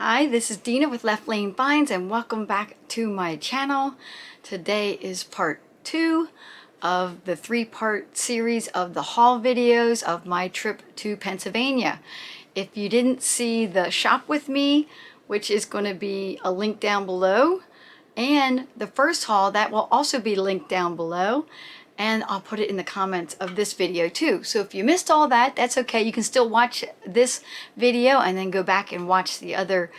Hi, this is Dena with Left Lane Finds and welcome back to my channel. Today is part 2 of the 3-part series of the haul videos of my trip to Pennsylvania. If you didn't see the shop with me, which is going to be a link down below, and the first haul, that will also be linked down below. And I'll put it in the comments of this video too. So if you missed all that, that's okay. You can still watch this video and then go back and watch the other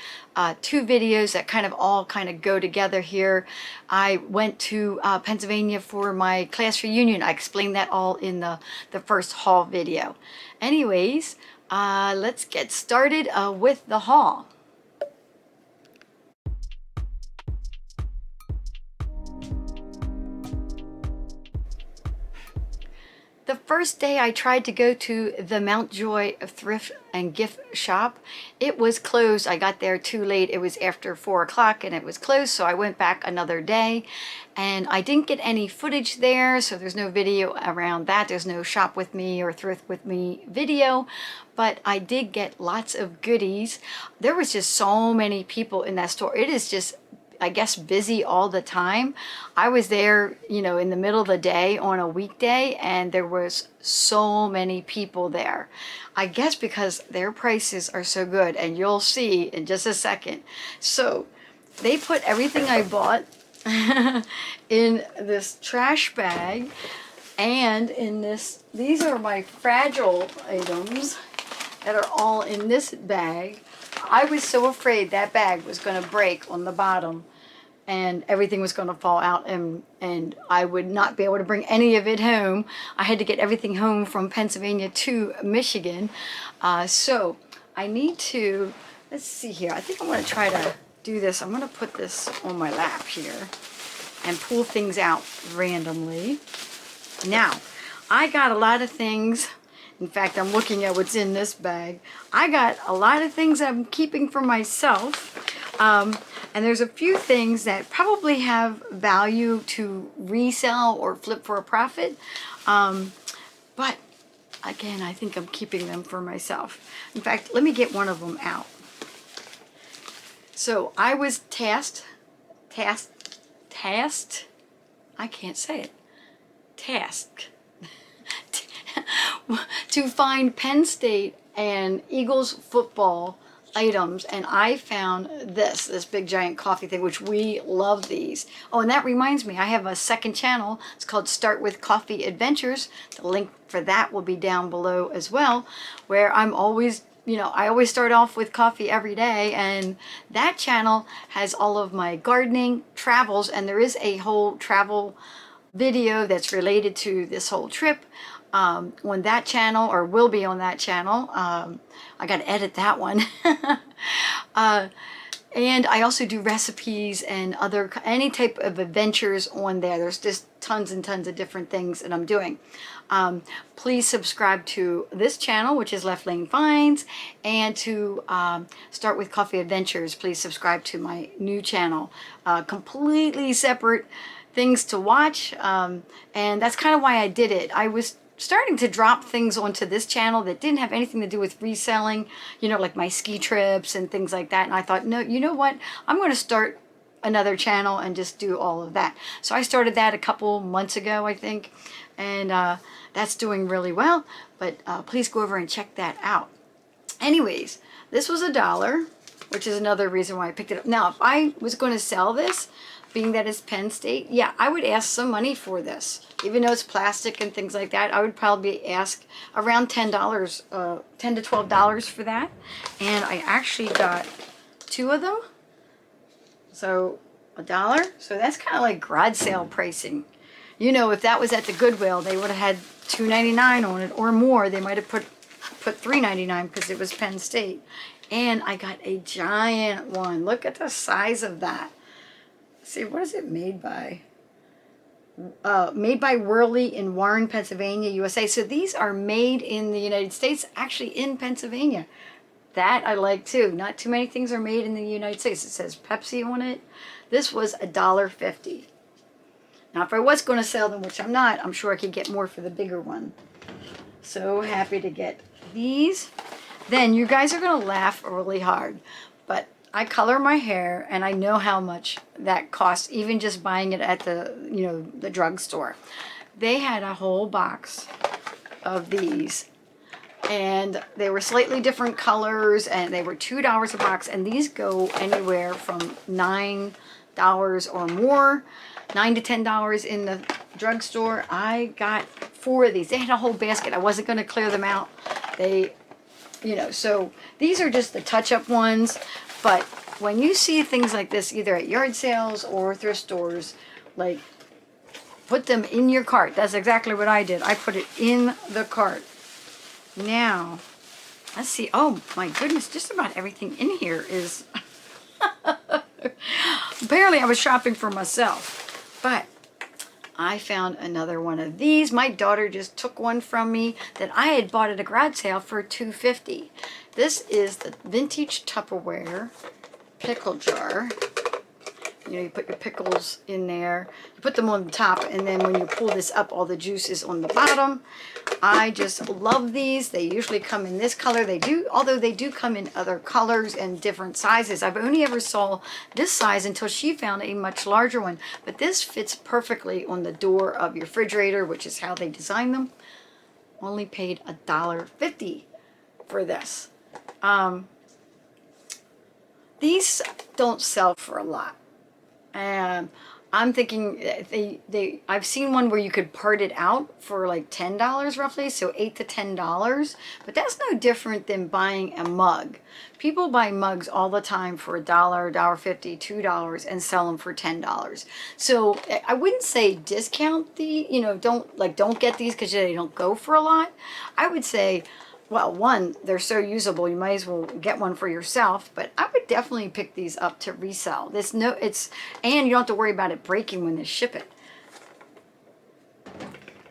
2 videos that all go together here. I went to Pennsylvania for my class reunion. I explained that all in the first haul video. Anyways, let's get started with the haul. The first day I tried to go to the Mountjoy Thrift and Gift Shop, it was closed. I got there too late. It was after 4 o'clock and it was closed, so I went back another day. And I didn't get any footage there, so there's no video around that. There's no shop with me or thrift with me video, but I did get lots of goodies. There was just so many people in that store. It is just, I guess, busy all the time. I was there, in the middle of the day on a weekday, and there was so many people there. I guess because their prices are so good, and you'll see in just a second. So they put everything I bought in this trash bag, and in this, these are my fragile items that are all in this bag. I was so afraid that bag was going to break on the bottom and everything was going to fall out and I would not be able to bring any of it home. I had to get everything home from Pennsylvania to Michigan. So I need to, let's see here. I think I'm going to try to do this. I'm going to put this on my lap here and pull things out randomly. Now, I got a lot of things. In fact, I'm looking at what's in this bag. I got a lot of things I'm keeping for myself. And there's a few things that probably have value to resell or flip for a profit. But again, I think I'm keeping them for myself. In fact, let me get one of them out. So I was tasked, I can't say it, tasked to find Penn State and Eagles football items, and I found this big giant coffee thing, which we love these. Oh, and that reminds me, I have a second channel. It's called Start With Coffee Adventures. The link for that will be down below as well, where I'm always, I always start off with coffee every day, and that channel has all of my gardening, travels, and there is a whole travel video that's related to this whole trip on that channel, or will be on that channel. I got to edit that one. And I also do recipes and any type of adventures on there. There's just tons and tons of different things that I'm doing. Please subscribe to this channel, which is Left Lane Finds, and to Start With Coffee Adventures. Please subscribe to my new channel. Completely separate things to watch, and that's kind of why I did it. I was starting to drop things onto this channel that didn't have anything to do with reselling, like my ski trips and things like that. And I thought, no, you know what? I'm going to start another channel and just do all of that. So I started that a couple months ago, I think, and that's doing really well. But please go over and check that out. Anyways, this was $1, which is another reason why I picked it up. Now, if I was going to sell this, being that it's Penn State, yeah, I would ask some money for this. Even though it's plastic and things like that, I would probably ask around $10, $10 to $12 for that. And I actually got 2 of them. So $1. So that's kind of like garage sale pricing. If that was at the Goodwill, they would have had $2.99 on it or more. They might have put $3.99 because it was Penn State. And I got a giant one. Look at the size of that. See, what is it made by? Made by Worley in Warren, Pennsylvania, USA. So these are made in the United States, actually in Pennsylvania. That I like too. Not too many things are made in the United States. It says Pepsi on it. This was $1.50. Now, if I was going to sell them, which I'm not, I'm sure I could get more for the bigger one. So happy to get these. Then you guys are going to laugh really hard. But I color my hair, and I know how much that costs, even just buying it at the, you know, the drugstore. They had a whole box of these, and they were slightly different colors, and they were $2 a box, and these go anywhere from $9 or more, $9 to $10 in the drugstore. I got 4 of these. They had a whole basket. I wasn't going to clear them out. They, you know, so these are just the touch-up ones. But when you see things like this, either at yard sales or thrift stores, like, put them in your cart. That's exactly what I did. I put it in the cart. Now, let's see. Oh my goodness, just about everything in here is... Apparently I was shopping for myself. But I found another one of these. My daughter just took one from me that I had bought at a garage sale for $2.50. This is the vintage Tupperware pickle jar. You know, you put your pickles in there. You put them on the top, and then when you pull this up, all the juice is on the bottom. I just love these. They usually come in this color. They do, although they do come in other colors and different sizes. I've only ever saw this size until she found a much larger one. But this fits perfectly on the door of your refrigerator, which is how they design them. Only paid $1.50 for this. These don't sell for a lot. And I'm thinking I've seen one where you could part it out for like $10 roughly, so $8 to $10. But that's no different than buying a mug. People buy mugs all the time for $1, $1.50, $2, and sell them for $10. So I wouldn't say discount the, you know, don't get these because they don't go for a lot. I would say, well, one, they're so usable, you might as well get one for yourself, but I would definitely pick these up to resell. And you don't have to worry about it breaking when they ship it.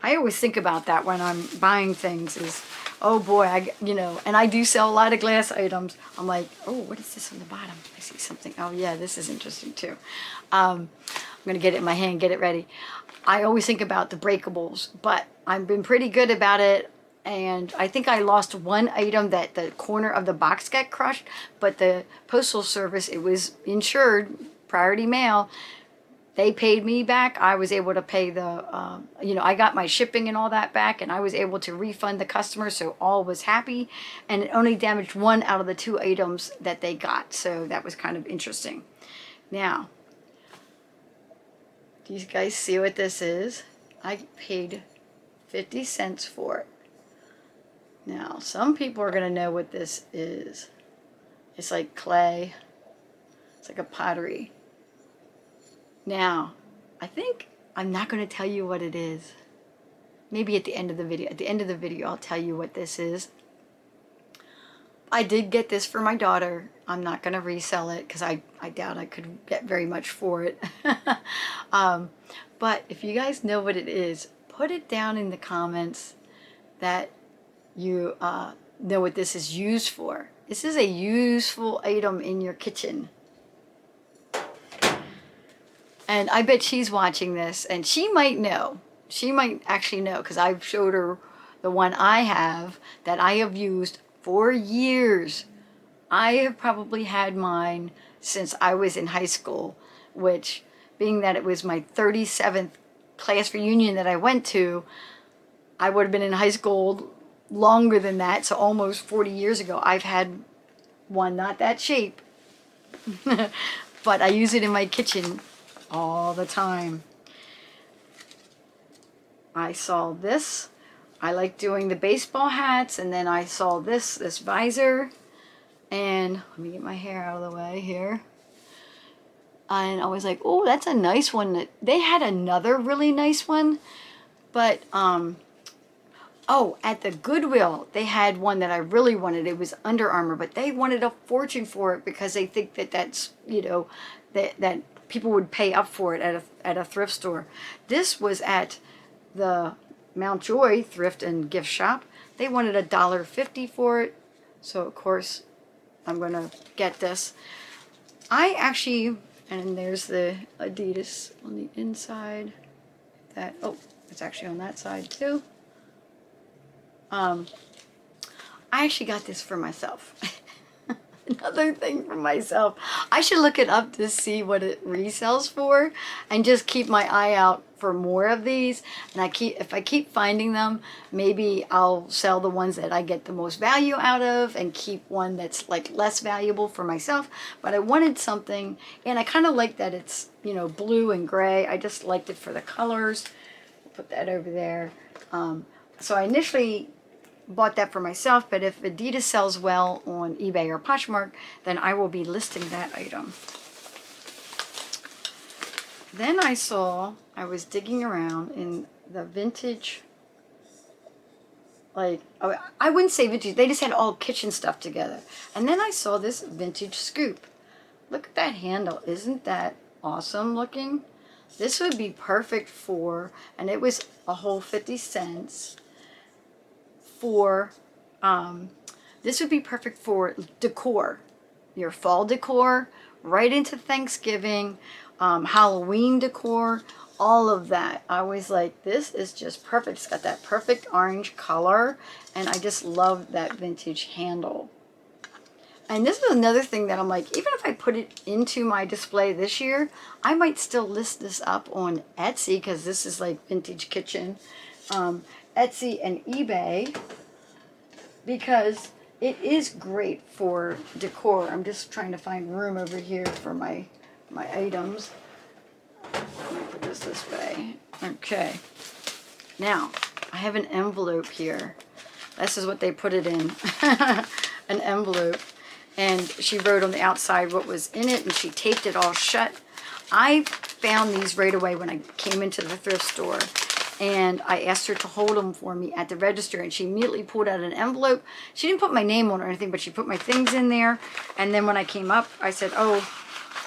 I always think about that when I'm buying things is, oh boy, and I do sell a lot of glass items. I'm like, oh, what is this on the bottom? I see something. Oh yeah, this is interesting too. I'm going to get it in my hand, get it ready. I always think about the breakables, but I've been pretty good about it. And I think I lost one item that the corner of the box got crushed, but the postal service, it was insured, priority mail. They paid me back. I was able to pay the, I got my shipping and all that back, and I was able to refund the customer, so all was happy. And it only damaged 1 out of the 2 items that they got, so that was kind of interesting. Now, do you guys see what this is? I paid 50 cents for it. Now, some people are going to know what this is. It's like clay. It's like a pottery. Now, I think I'm not going to tell you what it is. Maybe at the end of the video. At the end of the video, I'll tell you what this is. I did get this for my daughter. I'm not going to resell it because I doubt I could get very much for it. But if you guys know what it is, put it down in the comments that you know what this is used for. This is a useful item in your kitchen. And I bet she's watching this, and she might know. She might actually know, because I've showed her the one I have that I have used for years. I have probably had mine since I was in high school, which, being that it was my 37th class reunion that I went to, I would have been in high school longer than that, so almost 40 years ago. I've had one, not that shape, but I use it in my kitchen all the time. I saw this. I like doing the baseball hats, and then I saw this visor, and let me get my hair out of the way here. And I was like, oh, that's a nice one. They had another really nice one, but oh, at the Goodwill, they had one that I really wanted. It was Under Armour, but they wanted a fortune for it because they think that that's, that people would pay up for it at a thrift store. This was at the Mountjoy Thrift and Gift Shop. They wanted $1.50 for it. So, of course, I'm going to get this. I actually, and there's the Adidas on the inside. It's actually on that side too. I actually got this for myself. another thing for myself. I should look it up to see what it resells for and just keep my eye out for more of these. And if I keep finding them, maybe I'll sell the ones that I get the most value out of and keep one that's like less valuable for myself. But I wanted something, and I kind of like that it's, you know, blue and gray. I just liked it for the colors. Put that over there. So I initially bought that for myself, but if Adidas sells well on eBay or Poshmark, then I will be listing that item. Then I was digging around in the vintage, like, I wouldn't say vintage, they just had all kitchen stuff together. And then I saw this vintage scoop. Look at that handle. Isn't that awesome looking? This would be perfect for, and it was a whole 50 cents for, this would be perfect for decor, your fall decor, right into Thanksgiving, Halloween decor, all of that. I was like, this is just perfect. It's got that perfect orange color, and I just love that vintage handle. And this is another thing that I'm like, even if I put it into my display this year, I might still list this up on Etsy, because this is like vintage kitchen. Etsy and eBay, because it is great for decor. I'm just trying to find room over here for my items. Let me put this way. Okay. Now, I have an envelope here. This is what they put it in. An envelope. And she wrote on the outside what was in it, and she taped it all shut. I found these right away when I came into the thrift store, and I asked her to hold them for me at the register, and she immediately pulled out an envelope. She didn't put my name on or anything, but she put my things in there. And then when I came up, I said, oh,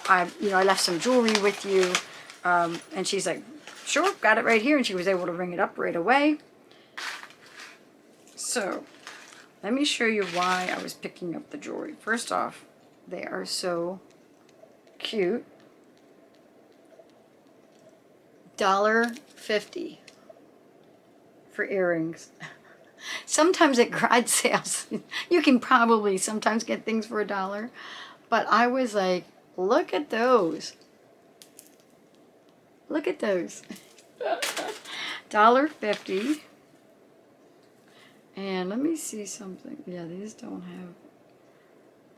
I left some jewelry with you. And she's like, sure, got it right here. And she was able to ring it up right away. So let me show you why I was picking up the jewelry. First off, they are so cute. $1.50 for earrings. Sometimes at garage sales, you can probably sometimes get things for $1. But I was like, look at those. Look at those. $1.50. And let me see something. Yeah, these don't have.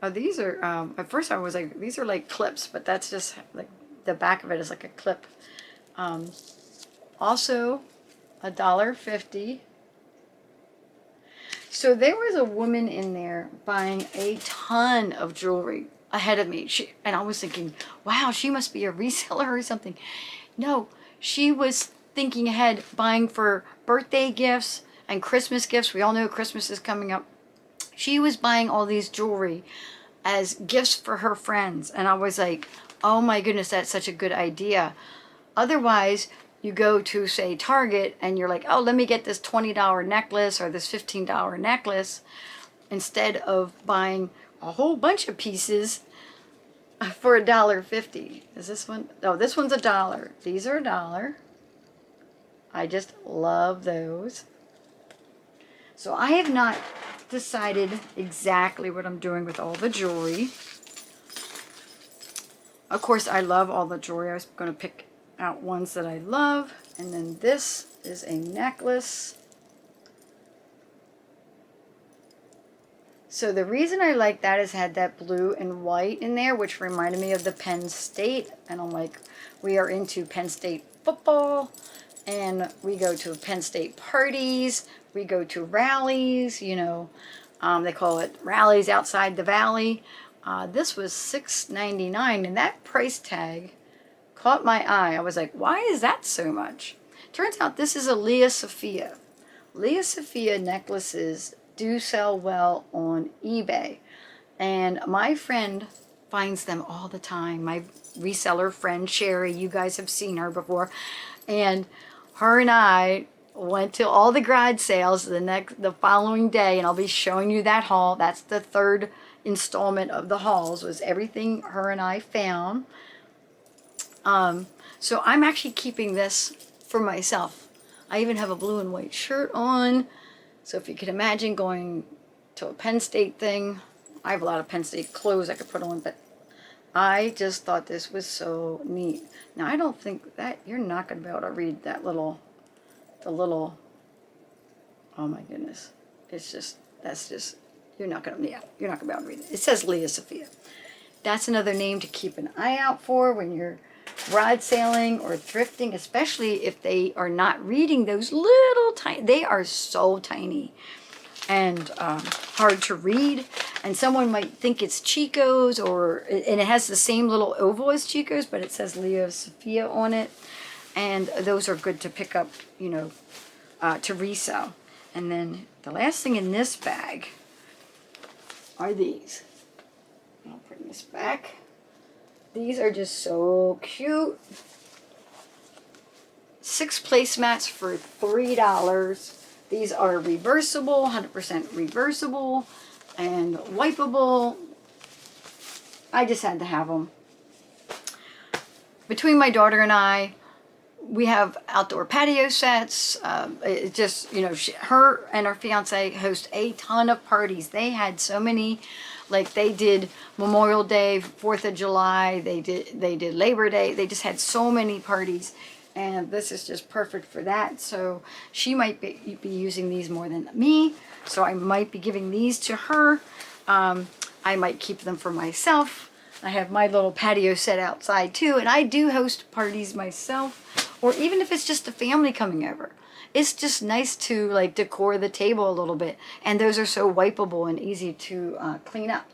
Oh, these are, at first I was like, these are like clips, but that's just like the back of it is like a clip. Also, $1.50. So there was a woman in there buying a ton of jewelry ahead of me. And I was thinking, wow, she must be a reseller or something. No, she was thinking ahead, buying for birthday gifts and Christmas gifts. We all know Christmas is coming up. She was buying all these jewelry as gifts for her friends. And I was like, oh my goodness, that's such a good idea. Otherwise, you go to, say, Target, and you're like, oh, let me get this $20 necklace or this $15 necklace, instead of buying a whole bunch of pieces for $1.50. Is this one? Oh, this one's $1. These are $1. I just love those. So I have not decided exactly what I'm doing with all the jewelry. Of course, I love all the jewelry. I was going to pick out ones that I love. And then this is a necklace. So the reason I like that is it had that blue and white in there, which reminded me of the Penn State. And I'm like, we are into Penn State football, and we go to Penn State parties, we go to rallies, you know, they call it rallies outside the valley. This was $6.99, and that price tag caught my eye. I was like, why is that so much? Turns out this is a Leah Sophia. Leah Sophia necklaces do sell well on eBay, and my friend finds them all the time. My reseller friend Sherry, you guys have seen her before, and her and I went to all the garage sales the following day, and I'll be showing you that haul. That's the third installment of the hauls, was everything her and I found. So I'm actually keeping this for myself. I even have a blue and white shirt on. So if you can imagine going to a Penn State thing, I have a lot of Penn State clothes I could put on, but I just thought this was so neat. Now, I don't think that, you're not going to be able to read that little, oh my goodness. It's just, that's just, you're not going to, yeah, you're not going to be able to read it. It says Leah Sophia. That's another name to keep an eye out for when you're ride sailing or thrifting, especially if they are not reading those little tiny, they are so tiny and hard to read. And someone might think it's Chico's, and it has the same little oval as Chico's, but it says Leah Sophia on it. And those are good to pick up, you know, to resell. And then the last thing in this bag are these. I'll bring this back. These are just so cute. 6 placemats for $3. These are reversible, 100% reversible and wipeable. I just had to have them. Between my daughter and I, we have outdoor patio sets. It just, you know, her and her fiance host a ton of parties. They had so many, like they did Memorial Day, 4th of July, they did Labor Day. They just had so many parties, and this is just perfect for that. So she might be using these more than me, so I might be giving these to her. I might keep them for myself. I have my little patio set outside too, and I do host parties myself, or even if it's just a family coming over. It's just nice to like decor the table a little bit, and those are so wipeable and easy to clean up.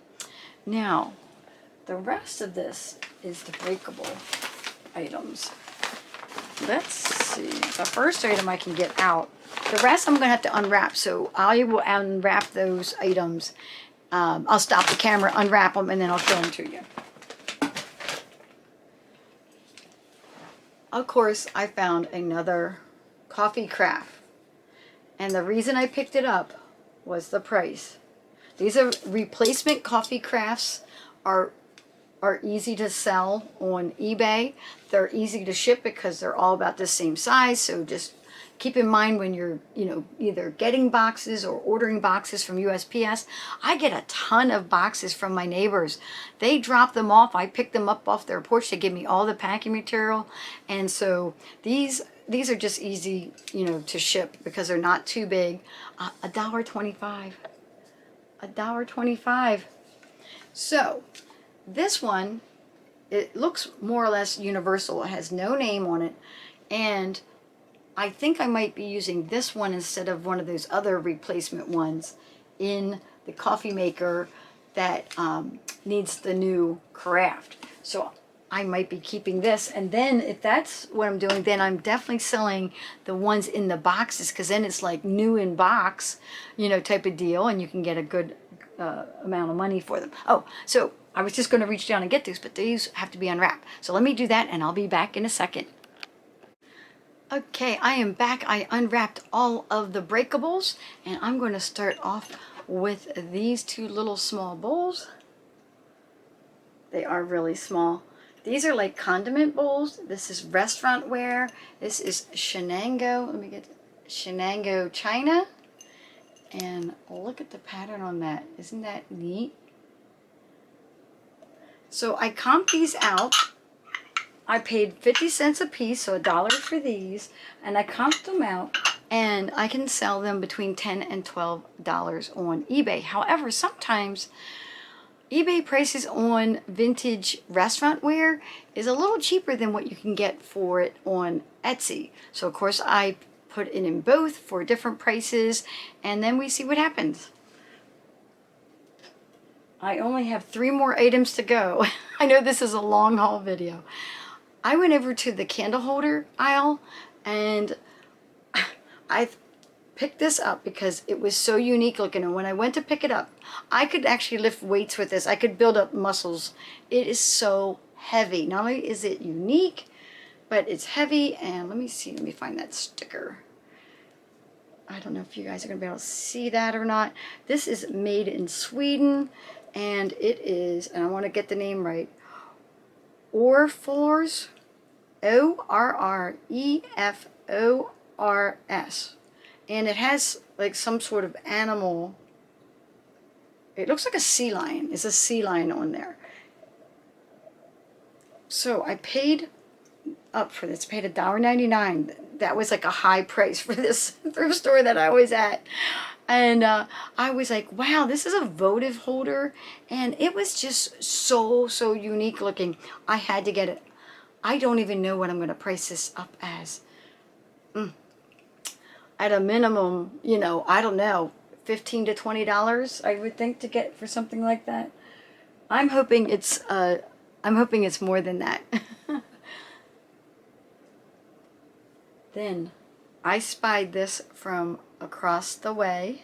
Now, the rest of this is the breakable items. Let's see, the first item I can get out. The rest I'm going to have to unwrap, so I will unwrap those items. I'll stop the camera, unwrap them, and then I'll show them to you. Of course, I found another coffee craft, and the reason I picked it up was the price. These are replacement coffee crafts, are easy to sell on eBay. They're easy to ship because they're all about the same size, so just keep in mind when you're, you know, either getting boxes or ordering boxes from USPS. I get a ton of boxes from my neighbors. They drop them off. I pick them up off their porch. They give me all the packing material. And so these are just easy, you know, to ship because they're not too big. $1.25. $1.25. So this one, it looks more or less universal. It has no name on it. And I think I might be using this one instead of one of those other replacement ones in the coffee maker that needs the new craft. So I might be keeping this, and then if that's what I'm doing, then I'm definitely selling the ones in the boxes, because then it's like new in box, you know, type of deal, and you can get a good amount of money for them. Oh, so I was just going to reach down and get these, but these have to be unwrapped. So let me do that, and I'll be back in a second. Okay, I am back. I unwrapped all of the breakables, and I'm going to start off with these two little small bowls. They are really small. These are like condiment bowls. This is restaurant ware. This is Shenango. Let me get Shenango China. And look at the pattern on that. Isn't that neat? So I comped these out. I paid 50 cents a piece, so $1 for these, and I comped them out, and I can sell them between $10 and $12 on eBay. However, sometimes eBay prices on vintage restaurant ware is a little cheaper than what you can get for it on Etsy. So of course I put it in both for different prices, and then we see what happens. I only have 3 more items to go. I know this is a long haul video. I went over to the candle holder aisle, and I picked this up because it was so unique looking, and when I went to pick it up, I could actually lift weights with this. I could build up muscles. It is so heavy. Not only is it unique, but it's heavy, and let me find that sticker. I don't know if you guys are going to be able to see that or not. This is made in Sweden, and it is, and I want to get the name right, Orrfors, O-R-R-E-F-O-R-S. And it has like some sort of animal It looks like a sea lion. It's a sea lion on there. So I paid up for this. Paid $1.99. That was like a high price for this thrift store that I was at. And I was like, wow, this is a votive holder. And it was just so unique looking. I had to get it. I don't even know what I'm going to price this up as. At a minimum, you know, I don't know, $15 to $20, I would think, to get for something like that. I'm hoping it's more than that. Then I spied this from across the way,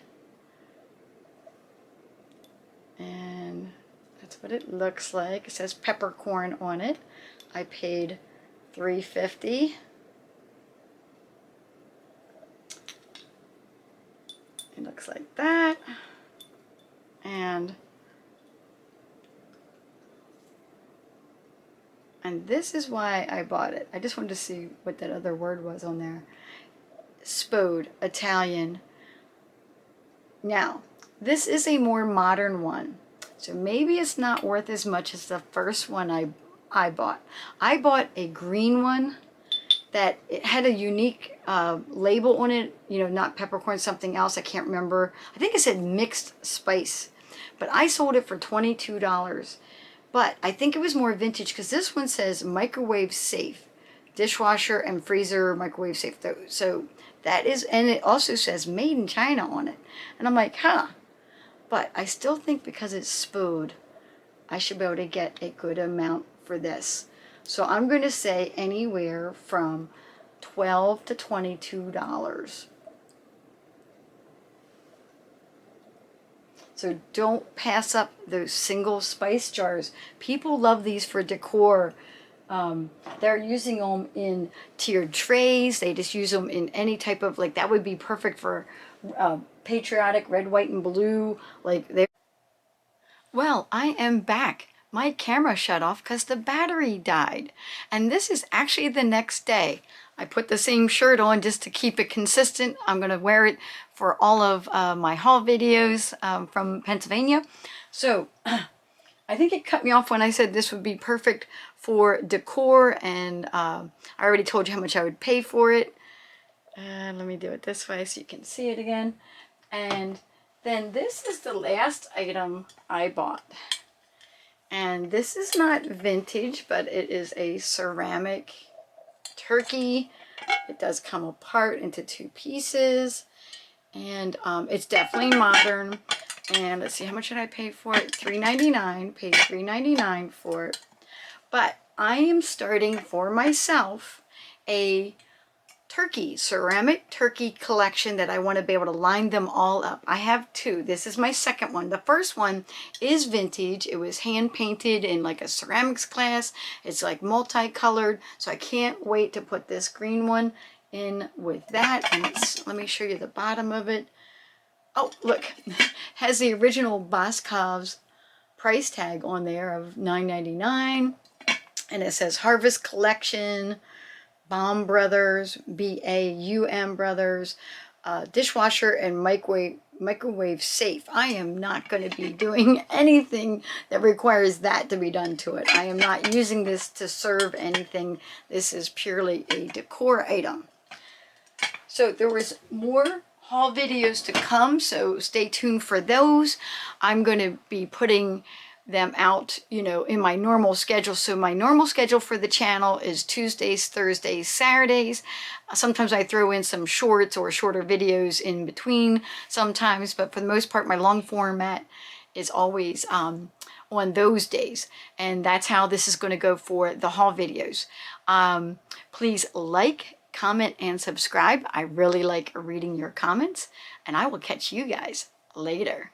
and that's what it looks like. It says peppercorn on it. I paid $3.50. It looks like that. And this is why I bought it. I just wanted to see what that other word was on there. Spode, Italian. Now, this is a more modern one. So maybe it's not worth as much as the first one I bought. I bought a green one that it had a unique label on it, you know, not peppercorn, something else, I can't remember. I think it said mixed spice, but I sold it for $22. But I think it was more vintage because this one says microwave safe, dishwasher and freezer microwave safe. So that is, and it also says made in China on it. And I'm like, huh. But I still think because it's Spode, I should be able to get a good amount for this. So I'm going to say anywhere from $12 to $22. So don't pass up those single spice jars. People love these for decor. They're using them in tiered trays. They just use them in any type of, like, that would be perfect for patriotic red, white, and blue. Like they. Well, I am back. My camera shut off because the battery died. And this is actually the next day. I put the same shirt on just to keep it consistent. I'm going to wear it for all of my haul videos from Pennsylvania. So I think it cut me off when I said this would be perfect for decor. And I already told you how much I would pay for it. Let me do it this way so you can see it again. And then this is the last item I bought. And this is not vintage, but it is a ceramic turkey. It does come apart into two pieces. And it's definitely modern. And let's see, how much did I pay for it? $3.99. Paid $3.99 for it. But I am starting for myself a ceramic turkey collection that I want to be able to line them all up. I have two. This is my second one. The first one is vintage. It was hand painted in like a ceramics class. It's like multicolored. So I can't wait to put this green one in with that. And let me show you the bottom of it. Oh, look, has the original Boscov's price tag on there of $9.99. And it says Harvest Collection, Baum Brothers, B-A-U-M Brothers, dishwasher and microwave safe. I am not going to be doing anything that requires that to be done to it. I am not using this to serve anything. This is purely a decor item. So there was more haul videos to come, so stay tuned for those. I'm going to be putting them out, you know, in my normal schedule. So my normal schedule for the channel is Tuesdays, Thursdays, Saturdays. Sometimes I throw in some shorts or shorter videos in between sometimes, but for the most part, my long format is always on those days. And that's how this is going to go for the haul videos. Please like, comment, and subscribe. I really like reading your comments, and I will catch you guys later.